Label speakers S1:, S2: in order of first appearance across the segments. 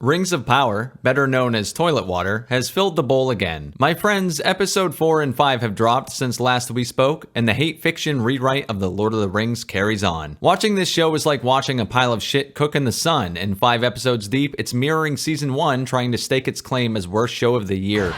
S1: Rings of Power, better known as toilet water, has filled the bowl again. My friends, episode 4 and 5 have dropped since last we spoke, and the hate fiction rewrite of The Lord of the Rings carries on. Watching this show is like watching a pile of shit cook in the sun, and 5 episodes deep, it's mirroring season 1 trying to stake its claim as worst show of the year.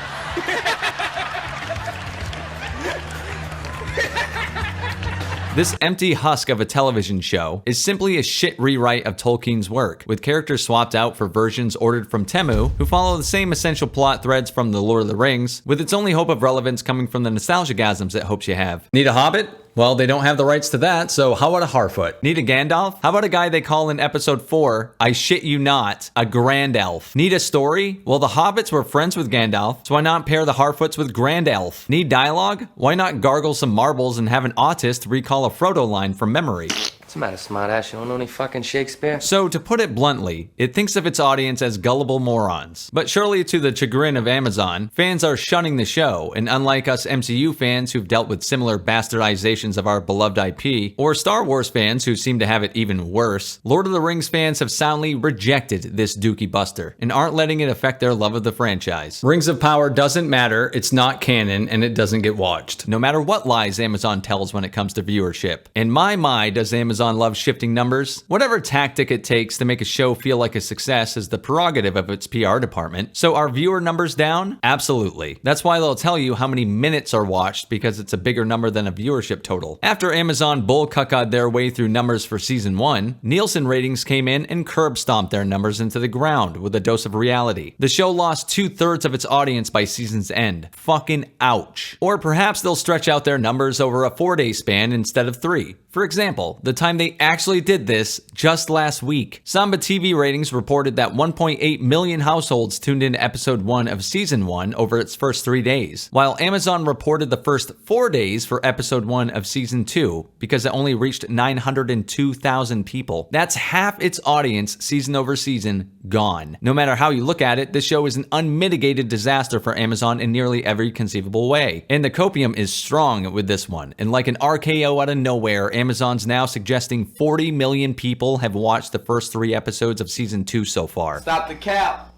S1: This empty husk of a television show is simply a shit rewrite of Tolkien's work, with characters swapped out for versions ordered from Temu, who follow the same essential plot threads from The Lord of the Rings, with its only hope of relevance coming from the nostalgia-gasms it hopes you have. Need a Hobbit? Well, they don't have the rights to that, so how about a Harfoot? Need a Gandalf? How about a guy they call in episode 4, I shit you not, a Grand Elf? Need a story? Well, the Hobbits were friends with Gandalf, so why not pair the Harfoots with Grand Elf? Need dialogue? Why not gargle some marbles and have an autist recall a Frodo line from memory?
S2: What's the matter, smartass? You don't know any fucking Shakespeare?
S1: So, to put it bluntly, it thinks of its audience as gullible morons. But surely to the chagrin of Amazon, fans are shunning the show, and unlike us MCU fans who've dealt with similar bastardizations of our beloved IP, or Star Wars fans who seem to have it even worse, Lord of the Rings fans have soundly rejected this dookie buster, and aren't letting it affect their love of the franchise. Rings of Power doesn't matter, it's not canon, and it doesn't get watched, no matter what lies Amazon tells when it comes to viewership. And my does Amazon love shifting numbers? Whatever tactic it takes to make a show feel like a success is the prerogative of its PR department. So are viewer numbers down? Absolutely. That's why they'll tell you how many minutes are watched, because it's a bigger number than a viewership total. After Amazon bull-cucked their way through numbers for season 1, Nielsen ratings came in and curb-stomped their numbers into the ground with a dose of reality. The show lost 2/3 of its audience by season's end. Fucking ouch. Or perhaps they'll stretch out their numbers over a 4-day span instead of 3. For example, the time they actually did this just last week. Samba TV ratings reported that 1.8 million households tuned into episode 1 of season 1 over its first 3 days, while Amazon reported the first 4 days for episode 1 of season 2 because it only reached 902,000 people. That's half its audience season over season gone. No matter how you look at it, this show is an unmitigated disaster for Amazon in nearly every conceivable way. And the copium is strong with this one, and like an RKO out of nowhere, Amazon's now suggesting 40 million people have watched the first 3 episodes of season 2 so far.
S2: Stop the cap!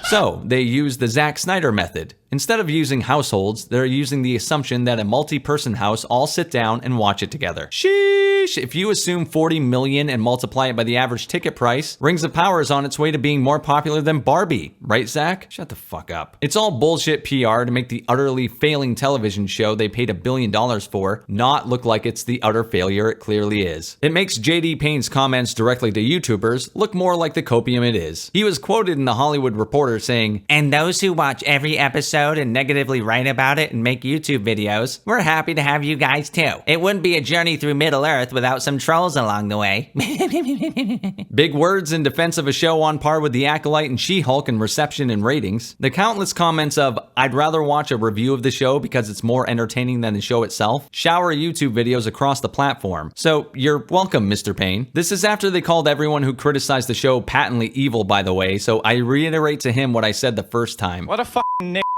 S1: So, they use the Zack Snyder method. Instead of using households, they're using the assumption that a multi-person house all sit down and watch it together. Sheesh! If you assume 40 million and multiply it by the average ticket price, Rings of Power is on its way to being more popular than Barbie. Right, Zach? Shut the fuck up. It's all bullshit PR to make the utterly failing television show they paid $1 billion for not look like it's the utter failure it clearly is. It makes J.D. Payne's comments directly to YouTubers look more like the copium it is. He was quoted in The Hollywood Reporter saying, "And those who watch every episode and negatively write about it and make YouTube videos, we're happy to have you guys too. It wouldn't be a journey through Middle-earth without some trolls along the way." Big words in defense of a show on par with The Acolyte and She-Hulk in reception and ratings. The countless comments of, "I'd rather watch a review of the show because it's more entertaining than the show itself," shower YouTube videos across the platform. So you're welcome, Mr. Payne. This is after they called everyone who criticized the show patently evil, by the way, so I reiterate to him what I said the first time.
S3: What a fucking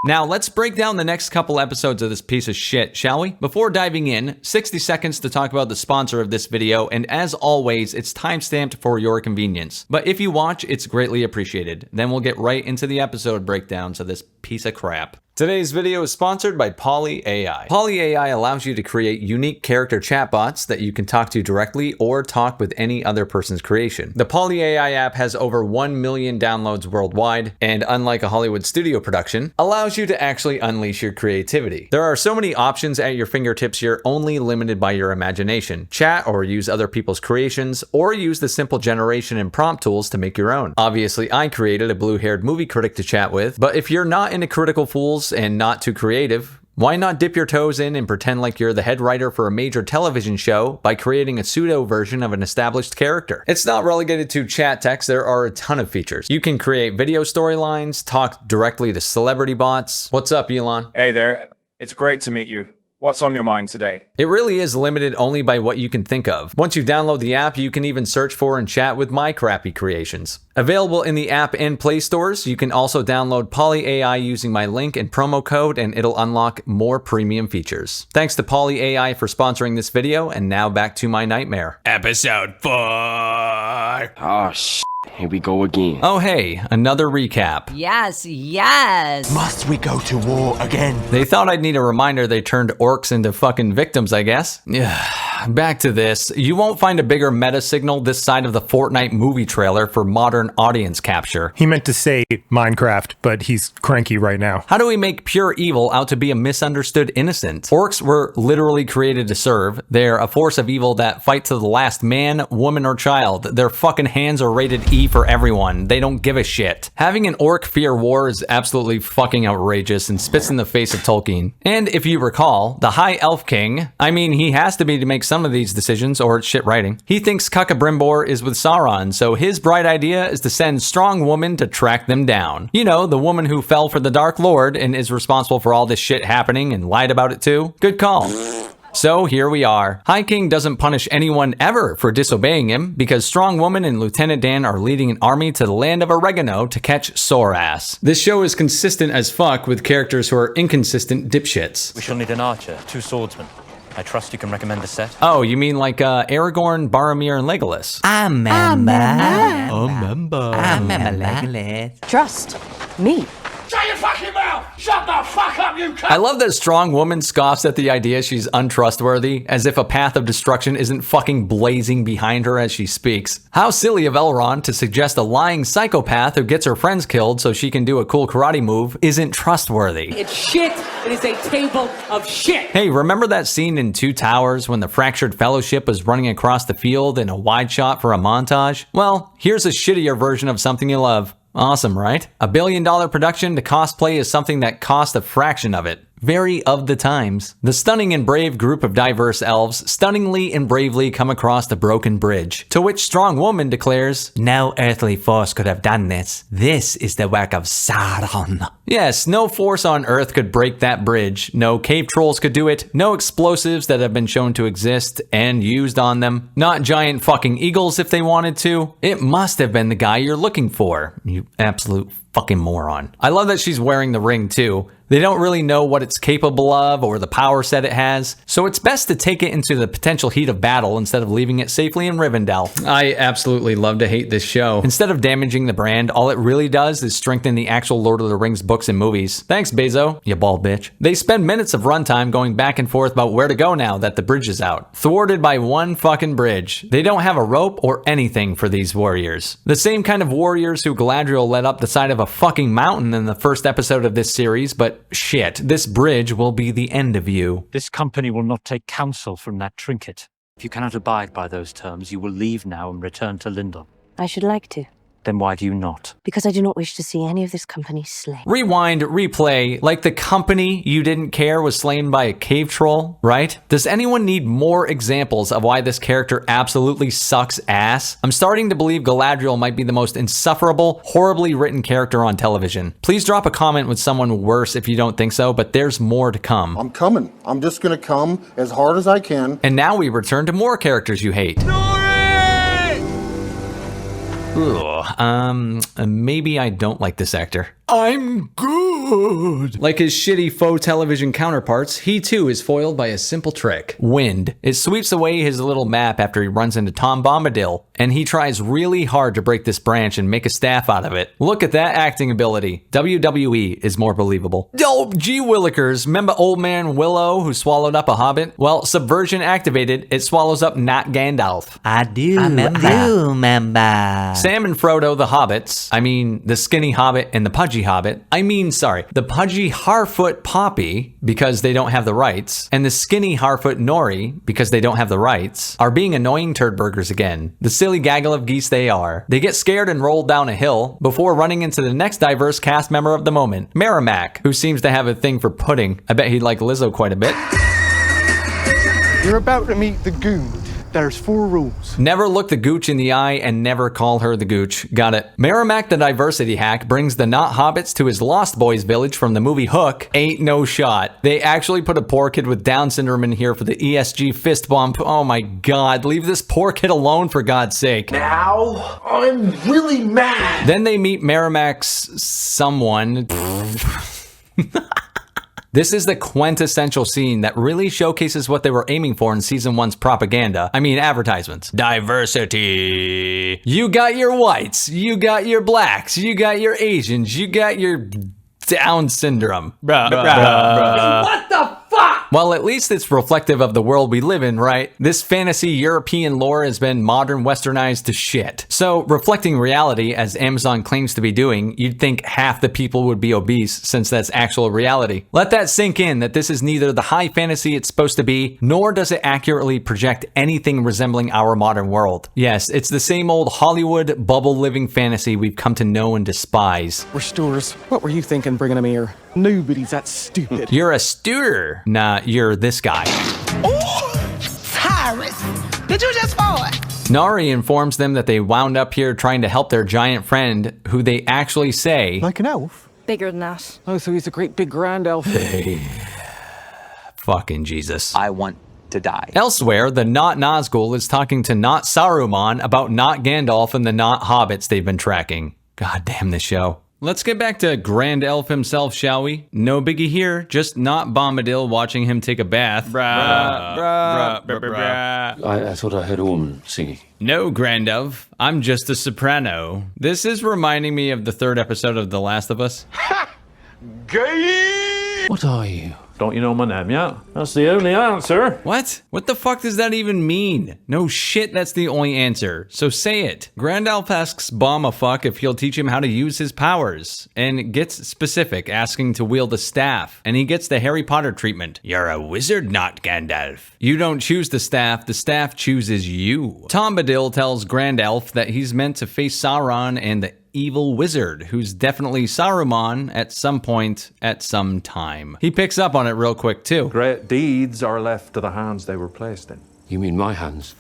S1: Now, let's break down the next couple episodes of this piece of shit, shall we? Before diving in, 60 seconds to talk about the sponsor of this video, and as always, it's timestamped for your convenience. But if you watch, it's greatly appreciated. Then we'll get right into the episode breakdowns of this piece of crap. Today's video is sponsored by Poly AI. Poly AI allows you to create unique character chatbots that you can talk to directly or talk with any other person's creation. The Poly AI app has over 1 million downloads worldwide, and unlike a Hollywood studio production, allows you to actually unleash your creativity. There are so many options at your fingertips, you're only limited by your imagination. Chat or use other people's creations, or use the simple generation and prompt tools to make your own. Obviously, I created a blue-haired movie critic to chat with, but if you're not into critical fools and not too creative, why not dip your toes in and pretend like you're the head writer for a major television show by creating a pseudo version of an established character? It's not relegated to chat text, there are a ton of features. You can create video storylines, talk directly to celebrity bots. What's up, Elon?
S3: Hey there, it's great to meet you. What's on your mind today?
S1: It really is limited only by what you can think of. Once you download the app, you can even search for and chat with my crappy creations. Available in the app and Play stores, you can also download Poly AI using my link and promo code, and it'll unlock more premium features. Thanks to Poly AI for sponsoring this video, and now back to my nightmare. Episode 4.
S2: Oh, shit.
S4: Here we go again.
S1: Oh hey, another recap.
S5: Yes, yes.
S6: Must we go to war again?
S1: They thought I'd need a reminder they turned orcs into fucking victims, I guess. Yeah. Back to this. You won't find a bigger meta signal this side of the Fortnite movie trailer for modern audience capture.
S7: He meant to say Minecraft, but he's cranky right now.
S1: How do we make pure evil out to be a misunderstood innocent? Orcs were literally created to serve. They're a force of evil that fight to the last man, woman, or child. Their fucking hands are rated E for everyone. They don't give a shit. Having an orc fear war is absolutely fucking outrageous and spits in the face of Tolkien. And if you recall, the High Elf King, I mean, he has to be to make some of these decisions, or it's shit writing. He thinks Cuckabrimbor is with Sauron, so his bright idea is to send Strong Woman to track them down. You know, the woman who fell for the Dark Lord and is responsible for all this shit happening and lied about it too. Good call. So here we are. High King doesn't punish anyone ever for disobeying him because Strong Woman and Lieutenant Dan are leading an army to the land of oregano to catch Sorass. This show is consistent as fuck with characters who are inconsistent dipshits.
S8: We shall need an archer, 2 swordsmen. I trust you can recommend a set.
S1: Oh, you mean like Aragorn, Boromir, and Legolas?
S6: I remember Legolas.
S5: Trust me.
S2: Shut your fucking mouth! Shut the fuck up, you cunt!
S1: I love that Strong Woman scoffs at the idea she's untrustworthy, as if a path of destruction isn't fucking blazing behind her as she speaks. How silly of Elrond to suggest a lying psychopath who gets her friends killed so she can do a cool karate move isn't trustworthy.
S9: It's shit. It is a table of shit.
S1: Hey, remember that scene in Two Towers when the Fractured Fellowship was running across the field in a wide shot for a montage? Well, here's a shittier version of something you love. Awesome, right? $1 billion production to cosplay is something that cost a fraction of it. Very of the times. The stunning and brave group of diverse elves stunningly and bravely come across the broken bridge, to which Strong Woman declares,
S6: No earthly force could have done this. This is the work of Sauron.
S1: yes, no force on Earth could break that bridge. No cave trolls could do it. No explosives that have been shown to exist and used on them. Not giant fucking eagles if they wanted to. It must have been the guy you're looking for. You absolute fucking moron. I love that she's wearing the ring too. They don't really know what it's capable of or the power set it has, so it's best to take it into the potential heat of battle instead of leaving it safely in Rivendell. I absolutely love to hate this show. Instead of damaging the brand, all it really does is strengthen the actual Lord of the Rings books and movies. Thanks, Bezo, you bald bitch. They spend minutes of runtime going back and forth about where to go now that the bridge is out. Thwarted by one fucking bridge. They don't have a rope or anything for these warriors. The same kind of warriors who Galadriel led up the side of a fucking mountain in the first episode of this series, but shit, this bridge will be the end of you.
S8: This company will not take counsel from that trinket. If you cannot abide by those terms, you will leave now and return to Lindon.
S5: I should like to.
S8: Then why do you not?
S5: Because I do not wish to see any of this company slain.
S1: Rewind, replay, like the company you didn't care was slain by a cave troll, right? Does anyone need more examples of why this character absolutely sucks ass? I'm starting to believe Galadriel might be the most insufferable, horribly written character on television. Please drop a comment with someone worse if you don't think so, but there's more to come.
S10: I'm coming. I'm just gonna come as hard as I can.
S1: And now we return to more characters you hate. Ugh, maybe I don't like this actor. I'm good. Like his shitty faux television counterparts, he too is foiled by a simple trick. Wind. It sweeps away his little map after he runs into Tom Bombadil, and he tries really hard to break this branch and make a staff out of it. Look at that acting ability. WWE is more believable. Oh, gee willikers, remember old man Willow who swallowed up a hobbit? Well, subversion activated, it swallows up not Gandalf.
S6: I do remember.
S1: Sam and Frodo, the hobbits, I mean the skinny hobbit and the pudgy hobbit, the pudgy Harfoot Poppy, because they don't have the rights, and the skinny Harfoot Nori, because they don't have the rights, are being annoying turdburgers again. The silly gaggle of geese they are. They get scared and roll down a hill before running into the next diverse cast member of the moment, Merrimack, who seems to have a thing for pudding. I bet he'd like Lizzo quite a bit.
S11: You're about to meet the goon. There's 4 rules.
S1: Never look the gooch in the eye and never call her the gooch. Got it. Merrimack the diversity hack brings the not hobbits to his Lost Boys village from the movie Hook. Ain't no shot. They actually put a poor kid with Down syndrome in here for the ESG fist bump. Oh my god, leave this poor kid alone for God's sake.
S6: Now, I'm really mad.
S1: Then they meet Merrimack's someone. This is the quintessential scene that really showcases what they were aiming for in season 1's propaganda. I mean, advertisements. Diversity. You got your whites, you got your blacks, you got your Asians, you got your Down syndrome.
S2: What the fuck?
S1: Well, at least it's reflective of the world we live in, right? This fantasy European lore has been modern westernized to shit. So, reflecting reality, as Amazon claims to be doing, you'd think half the people would be obese, since that's actual reality. Let that sink in that this is neither the high fantasy it's supposed to be, nor does it accurately project anything resembling our modern world. Yes, it's the same old Hollywood bubble-living fantasy we've come to know and despise.
S11: Restorers, what were you thinking bringing him here? Nobody's that stupid.
S1: You're a steward. Nah, you're this guy.
S2: Tyrus, did you just fart?
S1: Nari informs them that they wound up here trying to help their giant friend, who they actually say...
S11: Like an elf?
S5: Bigger than that.
S11: Oh, so he's a great big grand elf.
S1: Hey, fucking Jesus.
S4: I want to die.
S1: Elsewhere, the Not Nazgul is talking to Not Saruman about Not Gandalf and the Not Hobbits they've been tracking. God damn this show. Let's get back to Grand Elf himself, shall we? No biggie here, just Not Bombadil watching him take a bath.
S2: I
S12: thought I heard a woman singing.
S1: No, Grand Elf, I'm just a soprano. This is reminding me of the 3rd episode of The Last of Us.
S2: Gay!
S12: What are you?
S8: Don't you know my name yet? That's the only answer.
S1: What? What the fuck does that even mean? No shit, that's the only answer. So say it. Grandalf asks Bomb a fuck if he'll teach him how to use his powers, and gets specific, asking to wield a staff, and he gets the Harry Potter treatment. You're a wizard, not Gandalf. You don't choose the staff chooses you. Bombadil tells Grandalf that he's meant to face Sauron and the evil wizard, who's definitely Saruman at some point, at some time. He picks up on it real quick too.
S13: Great deeds are left to the hands they were placed in.
S12: You mean my hands?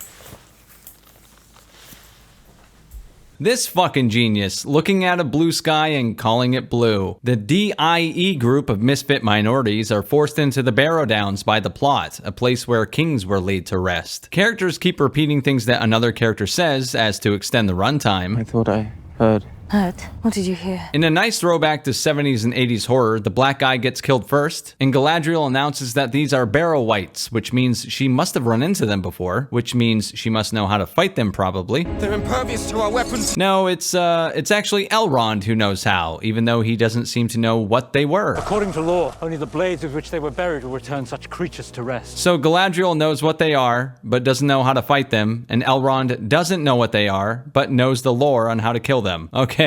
S1: This fucking genius, looking at a blue sky and calling it blue. The DIE group of misfit minorities are forced into the Barrow Downs by the plot, a place where kings were laid to rest. Characters keep repeating things that another character says as to extend the runtime.
S11: I thought I heard.
S5: Heard? What did you hear?
S1: In a nice throwback to 70s and 80s horror, the black guy gets killed first, and Galadriel announces that these are Barrow Wights, which means she must have run into them before, which means she must know how to fight them probably.
S2: They're impervious to our weapons.
S1: No, it's actually Elrond who knows how, even though he doesn't seem to know what they were.
S8: According to law, only the blades with which they were buried will return such creatures to rest.
S1: So Galadriel knows what they are, but doesn't know how to fight them, and Elrond doesn't know what they are, but knows the lore on how to kill them. Okay.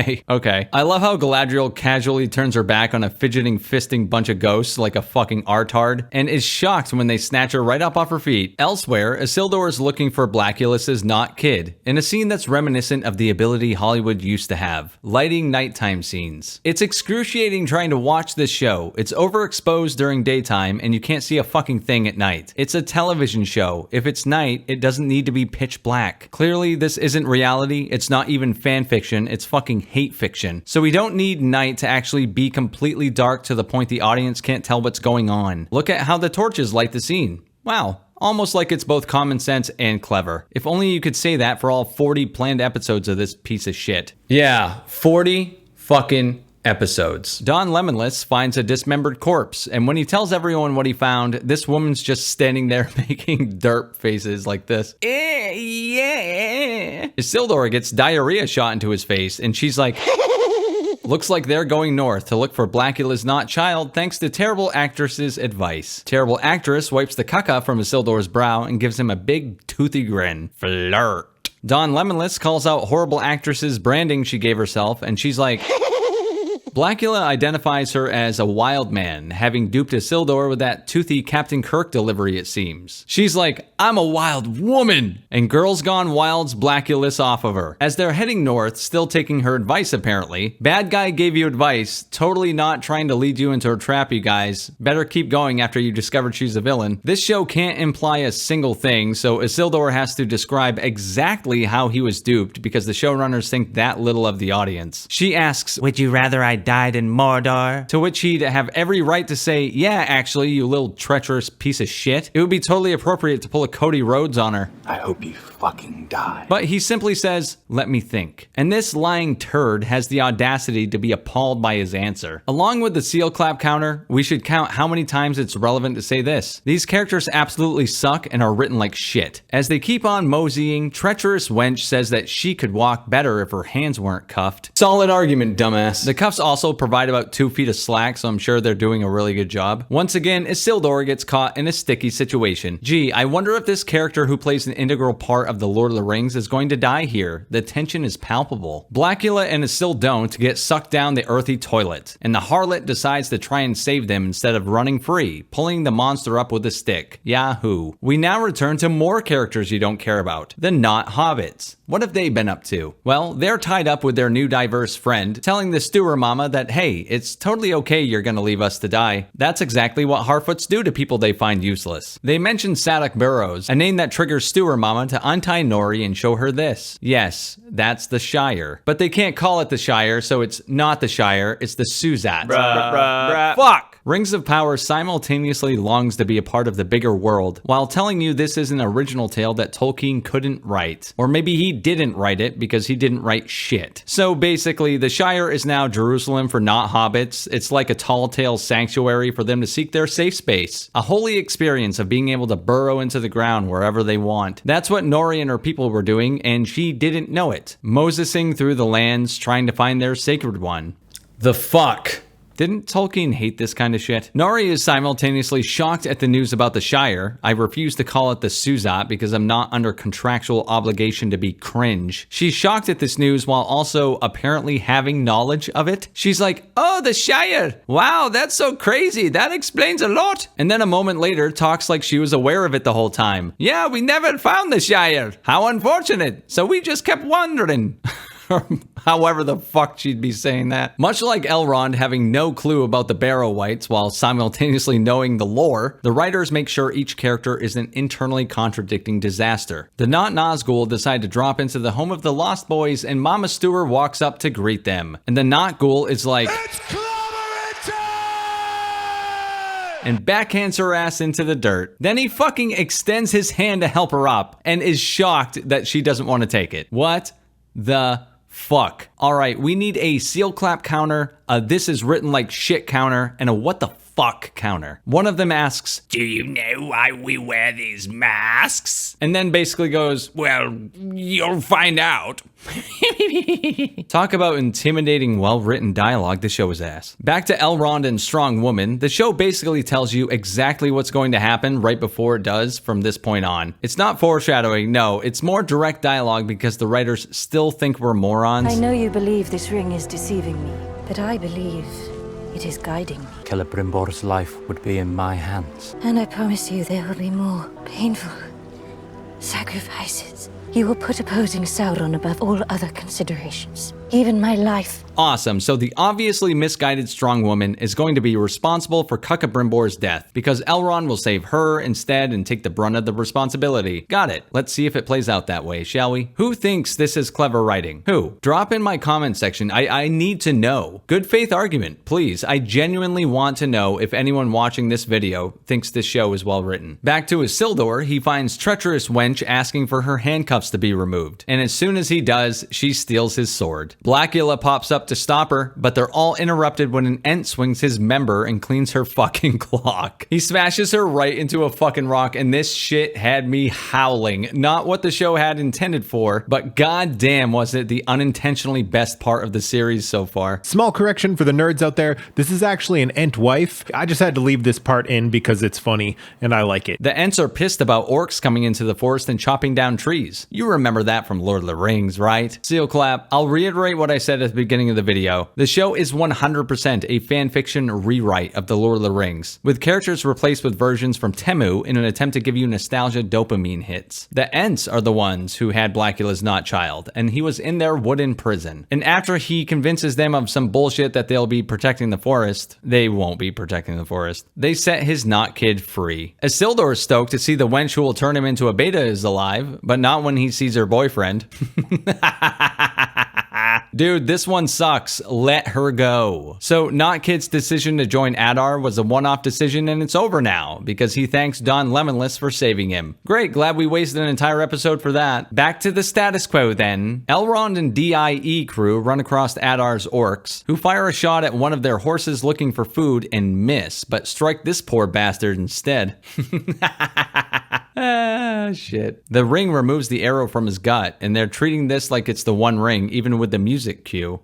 S1: I love how Galadriel casually turns her back on a fidgeting, fisting bunch of ghosts like a fucking artard, and is shocked when they snatch her right up off her feet. Elsewhere, Isildur is looking for Blackulus's not kid, in a scene that's reminiscent of the ability Hollywood used to have, lighting nighttime scenes. It's excruciating trying to watch this show. It's overexposed during daytime, and you can't see a fucking thing at night. It's a television show. If it's night, it doesn't need to be pitch black. Clearly, this isn't reality. It's not even fan fiction. It's fucking hate fiction. So we don't need night to actually be completely dark to the point the audience can't tell what's going on. Look at how the torches light the scene. Wow. Almost like it's both common sense and clever. If only you could say that for all 40 planned episodes of this piece of shit. Yeah, 40 fucking episodes. Don Lemonless finds a dismembered corpse, and when he tells everyone what he found, this woman's just standing there making derp faces like this. Yeah. Isildur gets diarrhea shot into his face, and she's like... Looks like they're going north to look for Blackula's not child thanks to Terrible Actress's advice. Terrible Actress wipes the caca from Isildur's brow and gives him a big toothy grin. Flirt. Don Lemonless calls out Horrible Actress's branding she gave herself, and she's like... Blackula identifies her as a wild man, having duped Isildur with that toothy Captain Kirk delivery, it seems. She's like, I'm a wild woman! And Girls Gone Wild's Blackulis off of her. As they're heading north, still taking her advice apparently, bad guy gave you advice, totally not trying to lead you into a trap, you guys. Better keep going after you discovered she's a villain. This show can't imply a single thing, so Isildur has to describe exactly how he was duped because the showrunners think that little of the audience. She asks, would you rather I
S6: died in Mordor?
S1: To which he'd have every right to say, yeah, actually, you little treacherous piece of shit. It would be totally appropriate to pull a Cody Rhodes on her.
S4: I hope you fucking die.
S1: But he simply says, let me think. And this lying turd has the audacity to be appalled by his answer. Along with the seal clap counter, we should count how many times it's relevant to say this. These characters absolutely suck and are written like shit. As they keep on moseying, treacherous wench says that she could walk better if her hands weren't cuffed. Solid argument, dumbass. The cuffs also provide about 2 feet of slack, so I'm sure they're doing a really good job. Once again, Isildur gets caught in a sticky situation. Gee, I wonder if this character who plays an integral part of the Lord of the Rings is going to die here. The tension is palpable. Blackula and Isildur don't get sucked down the earthy toilet, and the harlot decides to try and save them instead of running free, pulling the monster up with a stick. Yahoo. We now return to more characters you don't care about, the not hobbits. What have they been up to? Well, they're tied up with their new diverse friend, telling the Stewer Mama that, hey, it's totally okay you're gonna leave us to die. That's exactly what Harfoots do to people they find useless. They mention Sadok Burrows, a name that triggers Stewer Mama to untie Nori and show her this. Yes, that's the Shire. But they can't call it the Shire, so it's not the Shire, it's the Suzat. Fuck! Rings of Power simultaneously longs to be a part of the bigger world, while telling you this is an original tale that Tolkien couldn't write. Or maybe he didn't write it because he didn't write shit. So basically, the Shire is now Jerusalem for not hobbits. It's like a tall tale sanctuary for them to seek their safe space. A holy experience of being able to burrow into the ground wherever they want. That's what Nori and her people were doing, and she didn't know it. Mosesing through the lands, trying to find their sacred one. The fuck? Didn't Tolkien hate this kind of shit? Nori is simultaneously shocked at the news about the Shire. I refuse to call it the Suzat because I'm not under contractual obligation to be cringe. She's shocked at this news while also apparently having knowledge of it. She's like, oh, the Shire. Wow, that's so crazy. That explains a lot. And then a moment later talks like she was aware of it the whole time. Yeah, we never found the Shire. How unfortunate. So we just kept wandering. However the fuck she'd be saying that. Much like Elrond having no clue about the Barrow Wights while simultaneously knowing the lore, the writers make sure each character is an internally contradicting disaster. The Not Nazgul decide to drop into the home of the Lost Boys and Mama Stewer walks up to greet them. And the Not Ghoul is like, it's and backhands her ass into the dirt. Then he fucking extends his hand to help her up and is shocked that she doesn't want to take it. What the fuck? Alright, we need a seal clap counter, a this is written like shit counter, and a what the fuck counter. One of them asks, do you know why we wear these masks? And then basically goes, well, you'll find out. Talk about intimidating, well-written dialogue, the show is ass. Back to Elrond and Strong Woman, the show basically tells you exactly what's going to happen right before it does from this point on. It's not foreshadowing, no, it's more direct dialogue because the writers still think we're morons.
S5: I know you believe this ring is deceiving me, but I believe it is guiding me.
S8: Celebrimbor's life would be in my hands.
S5: And I promise you there will be more painful sacrifices. You will put opposing Sauron above all other considerations, even my life.
S1: Awesome, so the obviously misguided strong woman is going to be responsible for Celebrimbór's death, because Elrond will save her instead and take the brunt of the responsibility. Got it. Let's see if it plays out that way, shall we? Who thinks this is clever writing? Who? Drop in my comment section. I need to know. Good faith argument, please. I genuinely want to know if anyone watching this video thinks this show is well written. Back to Isildur, he finds treacherous wench asking for her handcuffs to be removed, and as soon as he does, she steals his sword. Blackula pops up to stop her, but they're all interrupted when an Ent swings his member and cleans her fucking clock. He smashes her right into a fucking rock, and this shit had me howling. Not what the show had intended for, but goddamn was it the unintentionally best part of the series so far.
S7: Small correction for the nerds out there. This is actually an Ent wife. I just had to leave this part in because it's funny and I like it.
S1: The Ents are pissed about orcs coming into the forest and chopping down trees. You remember that from Lord of the Rings, right? Seal clap. I'll reiterate what I said at the beginning of the video. The show is 100% a fanfiction rewrite of the Lord of the Rings, with characters replaced with versions from Temu in an attempt to give you nostalgia dopamine hits. The Ents are the ones who had Blackula's not child, and he was in their wooden prison. And after he convinces them of some bullshit that they'll be protecting the forest, they won't be protecting the forest. They set his not kid free. Isildur is stoked to see the wench who will turn him into a beta is alive, but not when he sees her boyfriend. Dude, this one sucks. Let her go. So, Not Kid's decision to join Adar was a one-off decision and it's over now because he thanks Don Lemonless for saving him. Great, glad we wasted an entire episode for that. Back to the status quo then. Elrond and DIE crew run across Adar's orcs, who fire a shot at one of their horses looking for food and miss, but strike this poor bastard instead. Ah, shit. The ring removes the arrow from his gut, and they're treating this like it's the One Ring, even with the music cue.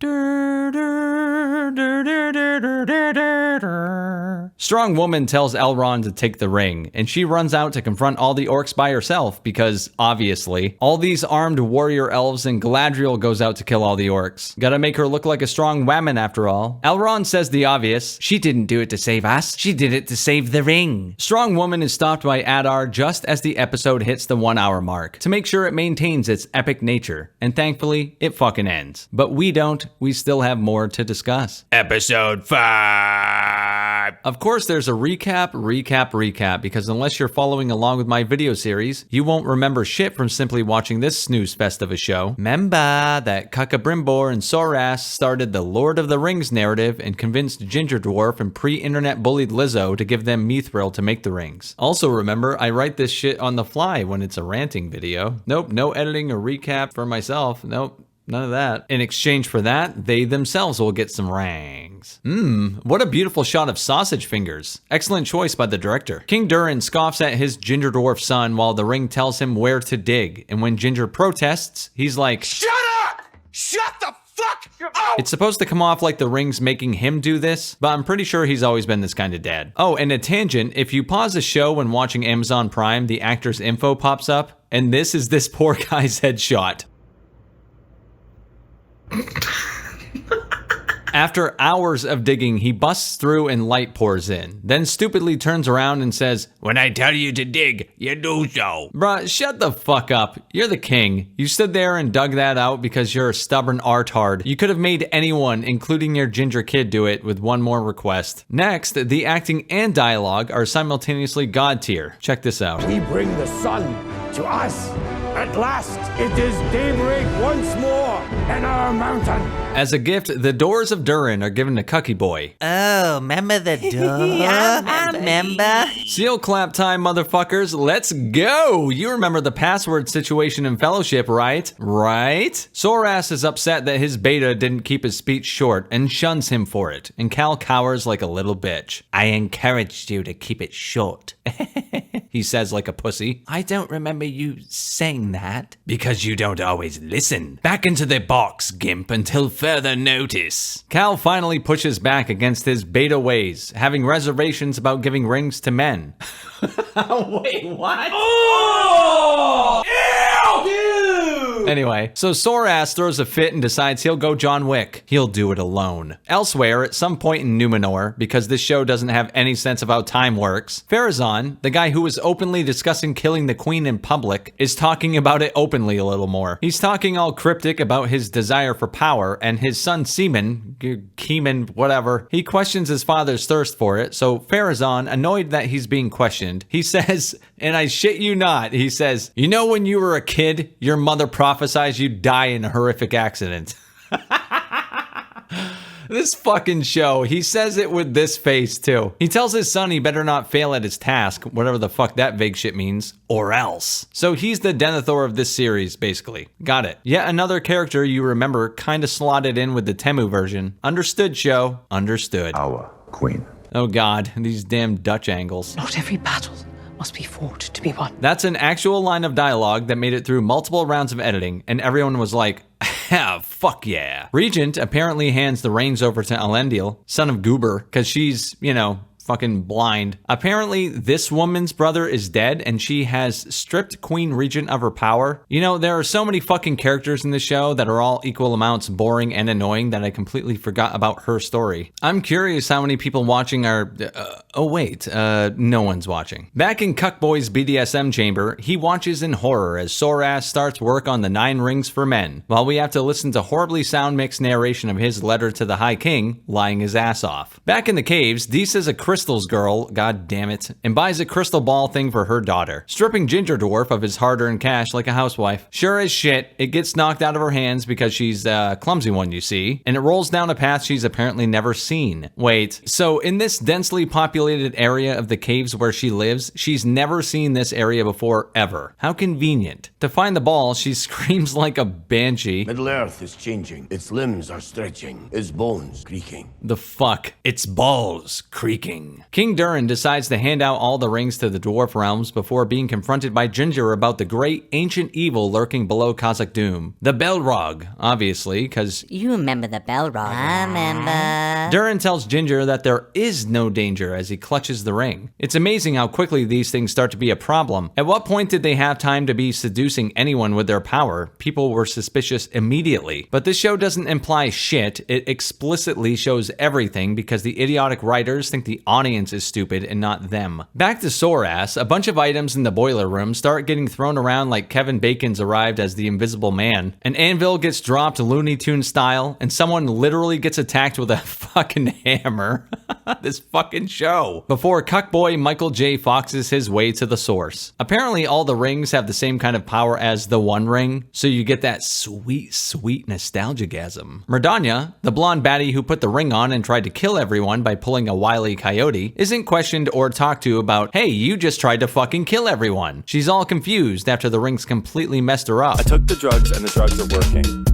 S1: Strong Woman tells Elrond to take the ring, and she runs out to confront all the orcs by herself because, obviously, all these armed warrior elves and Galadriel goes out to kill all the orcs. Gotta make her look like a strong woman after all. Elrond says the obvious.
S6: She didn't do it to save us. She did it to save the ring.
S1: Strong Woman is stopped by Adar just as the episode hits the 1 hour mark to make sure it maintains its epic nature, and thankfully, it fucking ends. But we don't. We still have more to discuss.
S6: Episode 5.
S1: Of course, there's a recap, because unless you're following along with my video series, you won't remember shit from simply watching this snooze fest of a show. Remember that Cuckabrimbor and Soras started the Lord of the Rings narrative and convinced Ginger Dwarf and pre-internet bullied Lizzo to give them Mithril to make the rings. Also remember, I write this shit on the fly when it's a ranting video. Nope, no editing or recap for myself. Nope. None of that. In exchange for that, they themselves will get some rangs. What a beautiful shot of sausage fingers. Excellent choice by the director. King Durin scoffs at his Ginger Dwarf son while the ring tells him where to dig, and when Ginger protests, he's like,
S2: Shut up! Shut the fuck up!
S1: It's supposed to come off like the ring's making him do this, but I'm pretty sure he's always been this kind of dad. Oh, and a tangent, if you pause a show when watching Amazon Prime, the actor's info pops up, and this is this poor guy's headshot. After hours of digging, he busts through and light pours in, then stupidly turns around and says,
S6: When I tell you to dig, you do so.
S1: Bruh, shut the fuck up. You're the king. You stood there and dug that out because you're a stubborn artard. You could have made anyone, including your ginger kid, do it with one more request. Next, the acting and dialogue are simultaneously god tier. Check this out.
S2: We bring the sun to us. At last, it is daybreak once more in our mountain.
S1: As a gift, the doors of Durin are given to Cucky Boy.
S6: Oh, remember the door? I remember.
S1: Seal clap time, motherfuckers. Let's go. You remember the password situation in Fellowship, right? Right? Soras is upset that his beta didn't keep his speech short and shuns him for it, and Cal cowers like a little bitch.
S6: I encouraged you to keep it short.
S1: He says like a pussy.
S6: I don't remember you saying that.
S1: Because you don't always listen. Back into the box, Gimp, until further notice. Cal finally pushes back against his beta ways, having reservations about giving rings to men.
S6: Wait, what?
S2: Oh! Ew! Dude!
S1: Anyway, so Soras throws a fit and decides he'll go John Wick. He'll do it alone. Elsewhere, at some point in Numenor, because this show doesn't have any sense of how time works, Pharazôn, the guy who was openly discussing killing the queen in public, is talking about it openly a little more. He's talking all cryptic about his desire for power, and his son Keeman, whatever, he questions his father's thirst for it, so Pharazôn, annoyed that he's being questioned, he says, and I shit you not, he says, you know when you were a kid, your mother prophesied you'd die in a horrific accident. This fucking show, he says it with this face too. He tells his son he better not fail at his task, whatever the fuck that vague shit means, or else. So he's the Denethor of this series, basically. Got it. Yet another character you remember kinda slotted in with the Temu version. Understood, show. Understood.
S4: Our queen.
S1: Oh god, these damn Dutch angles.
S9: Not every battle must be fought to be won.
S1: That's an actual line of dialogue that made it through multiple rounds of editing, and everyone was like, ah, fuck yeah. Regent apparently hands the reins over to Elendil, son of Goober, because she's, you know, fucking blind. Apparently, this woman's brother is dead, and she has stripped Queen Regent of her power. You know, there are so many fucking characters in the show that are all equal amounts boring and annoying that I completely forgot about her story. I'm curious how many people watching are... no one's watching. Back in Cuckboy's BDSM chamber, he watches in horror as Soras starts work on the 9 Rings for Men, while we have to listen to horribly sound mixed narration of his letter to the High King, lying his ass off. Back in the caves, Dee says a Crystal's girl, god damn it, and buys a crystal ball thing for her daughter, stripping Ginger Dwarf of his hard-earned cash like a housewife. Sure as shit, it gets knocked out of her hands because she's a clumsy one, you see, and it rolls down a path she's apparently never seen. Wait, so in this densely populated area of the caves where she lives, she's never seen this area before, ever. How convenient. To find the ball, she screams like a banshee.
S14: Middle-earth is changing. Its limbs are stretching. Its bones creaking.
S1: The fuck? Its balls creaking. King Durin decides to hand out all the rings to the dwarf realms before being confronted by Ginger about the great ancient evil lurking below Khazak Doom. The Belrog, obviously, because
S15: you remember the Belrog. I remember.
S1: Durin tells Ginger that there is no danger as he clutches the ring. It's amazing how quickly these things start to be a problem. At what point did they have time to be seducing anyone with their power? People were suspicious immediately. But this show doesn't imply shit, it explicitly shows everything because the idiotic writers think the audience is stupid and not them. Back to Sorass, a bunch of items in the boiler room start getting thrown around like Kevin Bacon's arrived as the Invisible Man. An anvil gets dropped Looney Tunes style, and someone literally gets attacked with a fucking hammer. This fucking show. Before Cuckboy Michael J. Foxes his way to the source. Apparently all the rings have the same kind of power as the One Ring, so you get that sweet, sweet nostalgia-gasm. Merdanya, the blonde baddie who put the ring on and tried to kill everyone by pulling a wily coyote, isn't questioned or talked to about, hey, you just tried to fucking kill everyone. She's all confused after the rings completely messed her up.
S3: I took the drugs and the drugs are working.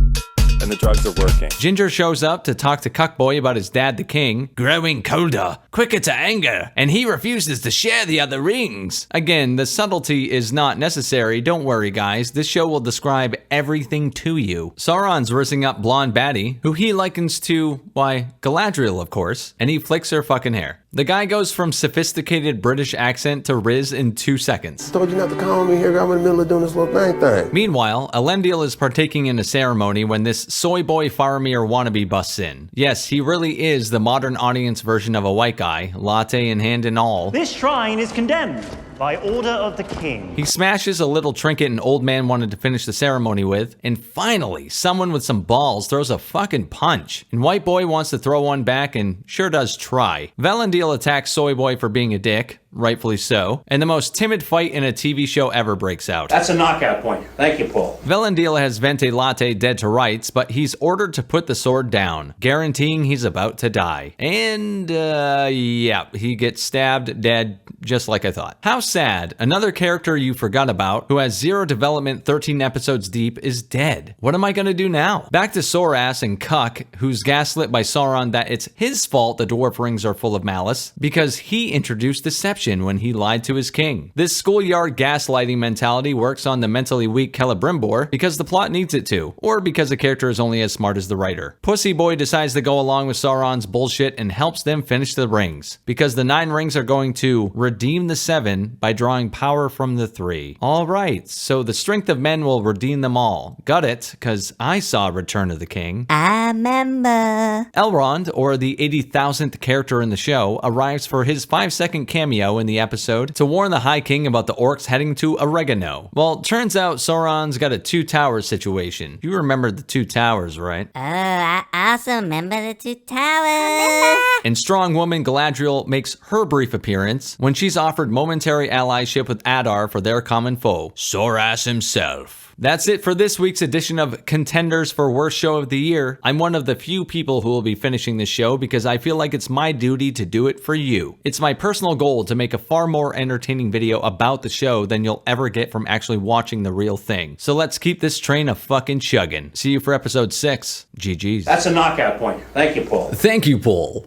S3: And the drugs are working.
S1: Ginger shows up to talk to Cuckboy about his dad, the king, growing colder, quicker to anger, and he refuses to share the other rings. Again, the subtlety is not necessary. Don't worry, guys. This show will describe everything to you. Sauron's rizzing up blonde baddie, who he likens to, why, Galadriel, of course, and he flicks her fucking hair. The guy goes from sophisticated British accent to Riz in 2 seconds.
S14: Told you not to call me here. I'm in the middle of doing this little thing.
S1: Meanwhile, Elendil is partaking in a ceremony when this soy boy Faramir wannabe busts in. Yes, he really is the modern audience version of a white guy, latte in hand and all.
S16: This shrine is condemned by order of the king.
S1: He smashes a little trinket an old man wanted to finish the ceremony with, and finally, someone with some balls throws a fucking punch. And White Boy wants to throw one back and sure does try. Valandil attacks Soy Boy for being a dick, rightfully so, and the most timid fight in a TV show ever breaks out.
S17: That's a knockout point. Thank you, Paul.
S1: Valandil has Vente Latte dead to rights, but he's ordered to put the sword down, guaranteeing he's about to die. And, yeah, he gets stabbed, dead, just like I thought. How sad. Another character you forgot about, who has zero development 13 episodes deep, is dead. What am I gonna do now? Back to Sorass and Cuck, who's gaslit by Sauron that it's his fault the dwarf rings are full of malice, because he introduced deception when he lied to his king. This schoolyard gaslighting mentality works on the mentally weak Celebrimbor because the plot needs it to, or because a character is only as smart as the writer. Pussy Boy decides to go along with Sauron's bullshit and helps them finish the rings, because the 9 rings are going to redeem the 7 by drawing power from the 3. Alright, so the strength of men will redeem them all. Got it, because I saw Return of the King.
S15: I remember.
S1: Elrond, or the 80,000th character in the show, arrives for his 5-second cameo in the episode to warn the High King about the orcs heading to Oregano. Well, turns out Sauron's got a 2 towers situation. You remember the 2 towers, right?
S15: Oh, I also remember the 2 towers.
S1: And strong woman Galadriel makes her brief appearance when she's offered momentary allyship with Adar for their common foe, Sorass himself. That's it for this week's edition of Contenders for Worst Show of the Year. I'm one of the few people who will be finishing this show because I feel like it's my duty to do it for you. It's my personal goal to make a far more entertaining video about the show than you'll ever get from actually watching the real thing. So let's keep this train a fucking chugging. See you for episode 6. GG's.
S17: That's a knockout point. Thank you, Paul.
S1: Thank you, Paul.